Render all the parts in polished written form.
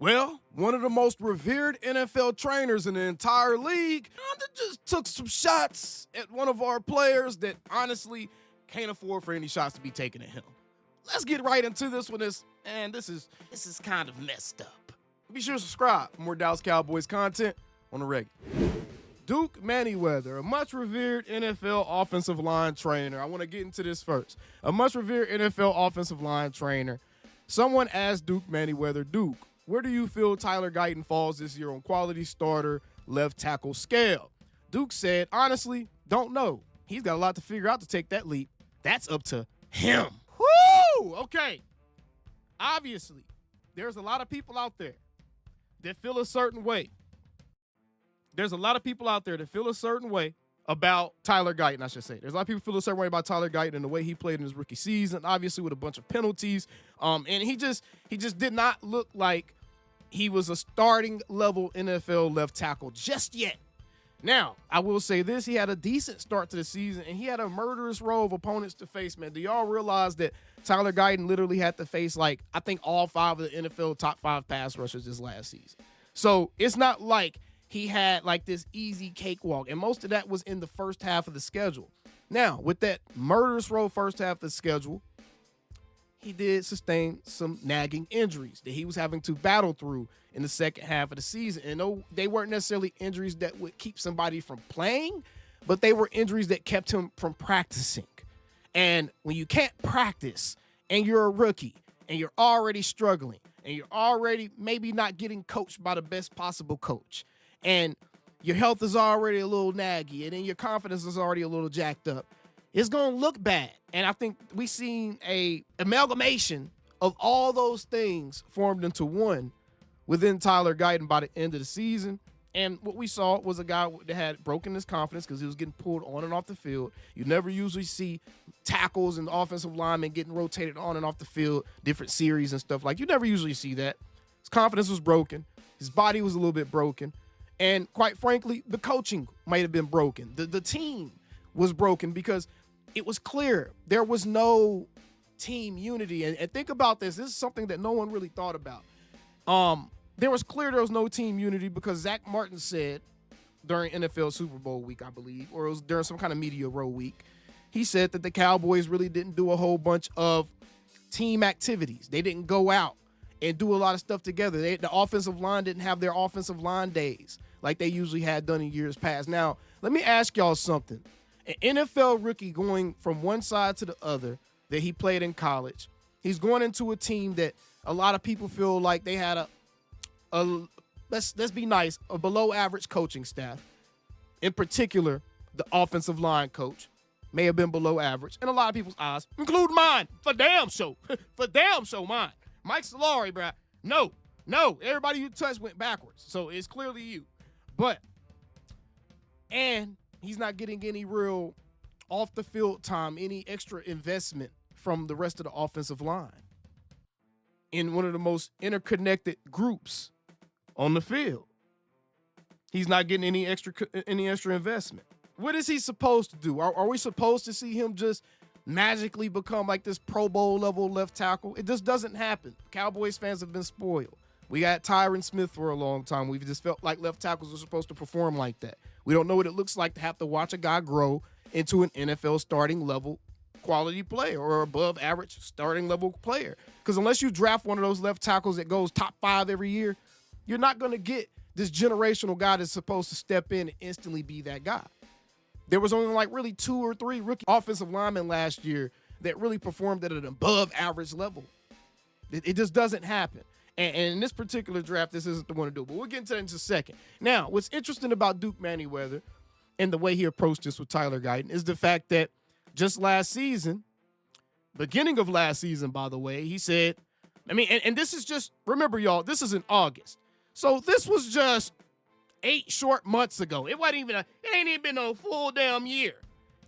Well, one of the most revered NFL trainers in the entire league just took some shots at one of our players that honestly can't afford for any shots to be taken at him. Let's get right into this one. This is kind of messed up. Be sure to subscribe for more Dallas Cowboys content on the regular. Duke Manyweather, a much revered NFL offensive line trainer. I want to get into this first. A much revered NFL offensive line trainer. Someone asked Duke Manyweather, Duke, where do you feel Tyler Guyton falls this year on quality starter left tackle scale? Duke said, honestly, don't know. He's got a lot to figure out to take that leap. That's up to him. Woo! Okay. Obviously, there's a lot of people out there that feel a certain way. There's a lot of people out there that feel a certain way about Tyler Guyton, I should say. There's a lot of people feel a certain way about Tyler Guyton and the way he played in his rookie season, obviously with a bunch of penalties. And he just did not look like he was a starting level NFL left tackle just yet. Now, I will say this, he had a decent start to the season, and he had a murderous row of opponents to face, man. Do y'all realize that Tyler Guyton literally had to face, I think all 5 of the NFL top 5 pass rushers this last season? So it's not like he had this easy cakewalk, and most of that was in the first half of the schedule. Now, with that murderous row first half of the schedule, he did sustain some nagging injuries that he was having to battle through in the second half of the season. And no, they weren't necessarily injuries that would keep somebody from playing, but they were injuries that kept him from practicing. And when you can't practice and you're a rookie and you're already struggling and you're already maybe not getting coached by the best possible coach, and your health is already a little naggy, and then your confidence is already a little jacked up, it's going to look bad. And I think we seen a amalgamation of all those things formed into one within Tyler Guyton by the end of the season. And what we saw was a guy that had broken his confidence because he was getting pulled on and off the field. You never usually see tackles and offensive linemen getting rotated on and off the field, different series and stuff. You never usually see that. His confidence was broken. His body was a little bit broken. And quite frankly, the coaching might have been broken. The team was broken because it was clear there was no team unity. And think about this. This is something that no one really thought about. There was no team unity because Zach Martin said during NFL Super Bowl week, I believe, or it was during some kind of media row week, he said that the Cowboys really didn't do a whole bunch of team activities. They didn't go out and do a lot of stuff together. The offensive line didn't have their offensive line days like they usually had done in years past. Now, let me ask y'all something. An NFL rookie going from one side to the other that he played in college, he's going into a team that a lot of people feel like they had let's be nice, a below average coaching staff. In particular, the offensive line coach may have been below average in a lot of people's eyes, including mine, for damn sure. For damn sure mine. Mike Solari, bro. No. Everybody you touched went backwards. So it's clearly you. And he's not getting any real off the field time, any extra investment from the rest of the offensive line in one of the most interconnected groups on the field. He's not getting any extra investment. What is he supposed to do? Are we supposed to see him just magically become this Pro Bowl level left tackle? It just doesn't happen. Cowboys fans have been spoiled. We got Tyron Smith for a long time. We've just felt like left tackles are supposed to perform like that. We don't know what it looks like to have to watch a guy grow into an NFL starting level quality player or above average starting level player. Because unless you draft one of those left tackles that goes top 5 every year, you're not going to get this generational guy that's supposed to step in and instantly be that guy. There was only really 2 or 3 rookie offensive linemen last year that really performed at an above average level. It just doesn't happen. And in this particular draft, this isn't the one to do. But we'll get into that in just a second. Now, what's interesting about Duke Manyweather and the way he approached this with Tyler Guyton is the fact that just last season, beginning of last season, by the way, he said, and this is just, remember, y'all, this is in August. So this was just 8 short months ago. It ain't even been a full damn year.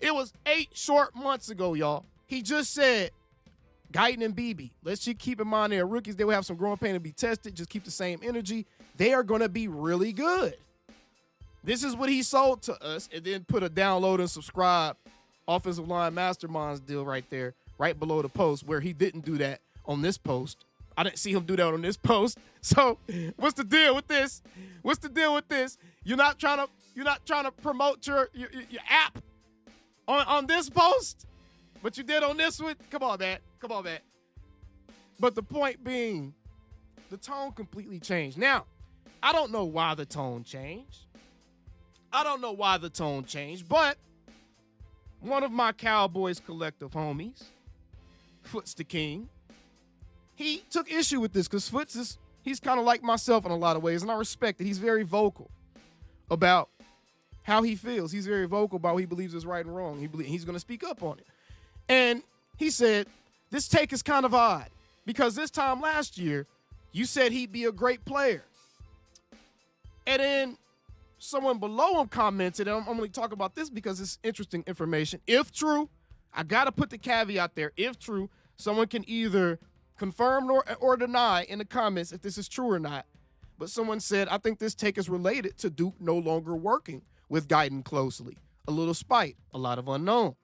It was 8 short months ago, y'all. He just said, Guyton and BB, let's just keep in mind they're rookies. They will have some growing pain to be tested. Just keep the same energy. They are going to be really good. This is what he sold to us, and then put a download and subscribe offensive line masterminds deal right there, right below the post, where he didn't do that on this post. I didn't see him do that on this post. So what's the deal with this? What's the deal with this? You're not trying to promote your app on this post, but you did on this one. Come on, man. But the point being, the tone completely changed. Now, I don't know why the tone changed. But one of my Cowboys collective homies, Foots the King, he took issue with this because Foots he's kind of like myself in a lot of ways, and I respect it. He's very vocal about how he feels. He's very vocal about what he believes is right and wrong. He's going to speak up on it. And he said, this take is kind of odd because this time last year, you said he'd be a great player. And then someone below him commented, and I'm only talking about this because it's interesting information. If true, I got to put the caveat there. If true, someone can either confirm or deny in the comments if this is true or not. But someone said, I think this take is related to Duke no longer working with Guyton closely. A little spite, a lot of unknown.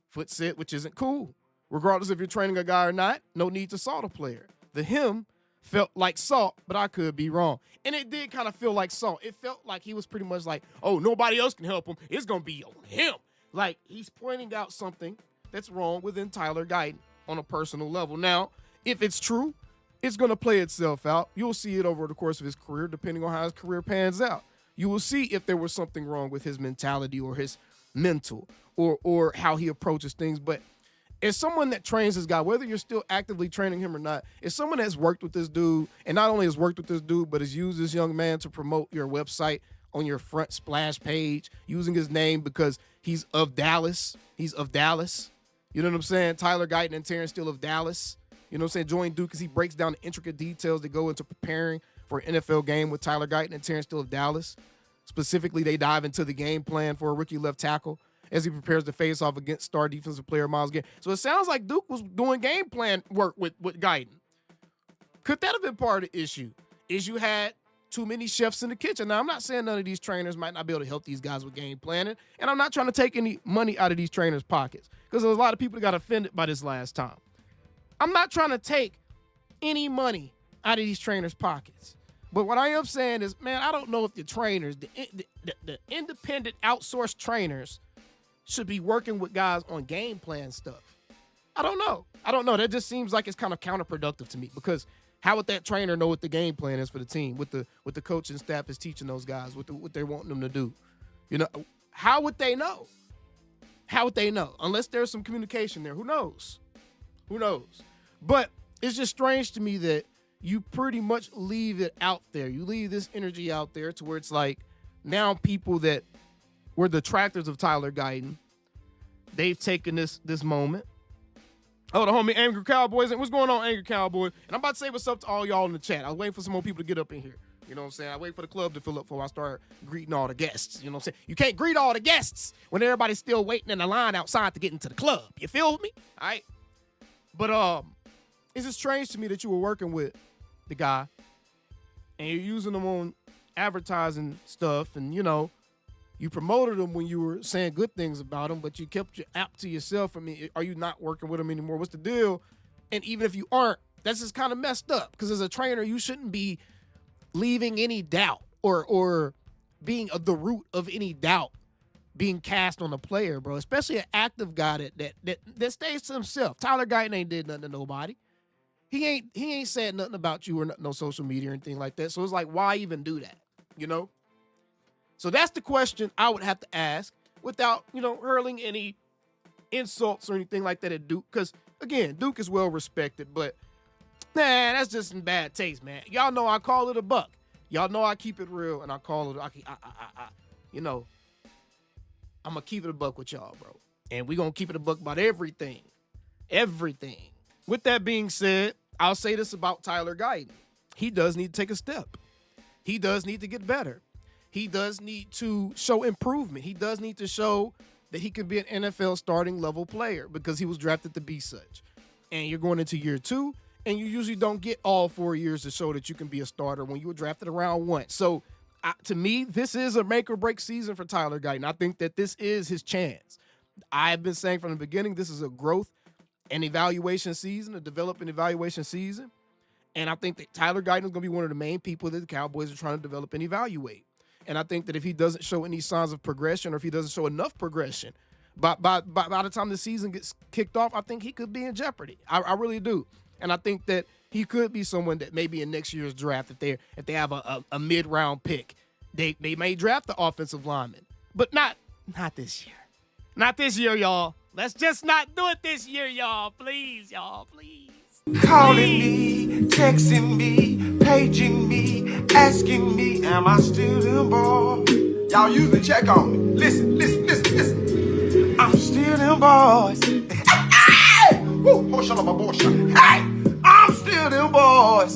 Foot said, which isn't cool. Regardless if you're training a guy or not, no need to salt a player. The him felt like salt, but I could be wrong. And it did kind of feel like salt. It felt like he was pretty much like, oh, nobody else can help him. It's going to be on him. Like he's pointing out something that's wrong within Tyler Guyton on a personal level. Now, if it's true, it's going to play itself out. You'll see it over the course of his career, depending on how his career pans out. You will see if there was something wrong with his mentality or his mental or how he approaches things. But as someone that trains this guy, whether you're still actively training him or not, as someone that's worked with this dude, and not only has worked with this dude, but has used this young man to promote your website on your front splash page, using his name because he's of Dallas. He's of Dallas. You know what I'm saying? Tyler Guyton and Terrence Steele of Dallas. You know what I'm saying? Join Duke because he breaks down the intricate details that go into preparing for an NFL game with Tyler Guyton and Terrence Steele of Dallas. Specifically, they dive into the game plan for a rookie left tackle as he prepares to face off against star defensive player Myles Garrett. So it sounds like Duke was doing game plan work with Guyton. Could that have been part of the issue? Is you had too many chefs in the kitchen. Now, I'm not saying none of these trainers might not be able to help these guys with game planning, and I'm not trying to take any money out of these trainers' pockets because there's a lot of people that got offended by this last time. I'm not trying to take any money out of these trainers' pockets. But what I am saying is, man, I don't know if the trainers, the independent outsourced trainers should be working with guys on game plan stuff. I don't know. That just seems like it's kind of counterproductive to me because how would that trainer know what the game plan is for the team, what the coaching staff is teaching those guys, what they're wanting them to do? You know, how would they know? Unless there's some communication there. Who knows? But it's just strange to me that you pretty much leave it out there. You leave this energy out there to where it's like now people that were the detractors of Tyler Guyton, they've taken this moment. Oh, the homie Angry Cowboys. What's going on, Angry Cowboy? And I'm about to say what's up to all y'all in the chat. I was waiting for some more people to get up in here. You know what I'm saying? I wait for the club to fill up before I start greeting all the guests. You know what I'm saying? You can't greet all the guests when everybody's still waiting in the line outside to get into the club. You feel me? All right? But it's just strange to me that you were working with the guy and you're using him on advertising stuff and, you know, you promoted him when you were saying good things about him, but you kept your app to yourself. I mean, are you not working with him anymore? What's the deal? And even if you aren't, that's just kind of messed up because as a trainer, you shouldn't be leaving any doubt or being the root of any doubt being cast on a player, bro, especially an active guy that stays to himself. Tyler Guyton ain't did nothing to nobody. He ain't said nothing about you or no social media or anything like that. So it's like, why even do that? You know? So that's the question I would have to ask without, you know, hurling any insults or anything like that at Duke. Because, again, Duke is well respected, but, man, that's just in bad taste, man. Y'all know I call it a buck. Y'all know I keep it real, and I call it, you know, I'm going to keep it a buck with y'all, bro. And we're going to keep it a buck about everything. Everything. With that being said, I'll say this about Tyler Guyton. He does need to take a step. He does need to get better. He does need to show improvement. He does need to show that he can be an NFL starting level player because he was drafted to be such. And you're going into year 2, and you usually don't get all 4 years to show that you can be a starter when you were drafted around 1. So, to me, this is a make or break season for Tyler Guyton. I think that this is his chance. I've been saying from the beginning, this is a growth and evaluation season, a development evaluation season. And I think that Tyler Guyton is going to be one of the main people that the Cowboys are trying to develop and evaluate. And I think that if he doesn't show any signs of progression, or if he doesn't show enough progression, by the time the season gets kicked off, I think he could be in jeopardy. I really do. And I think that he could be someone that maybe in next year's draft, if they have a mid-round pick, they may draft the offensive lineman. But not this year. Not this year, y'all. Let's just not do it this year, y'all. Please, y'all. Please. Calling me, texting me, paging me, asking me, am I still them boys? Y'all usually check on me. Listen. I'm still them boys. Hey! Woo! Hey! I'm still them boys.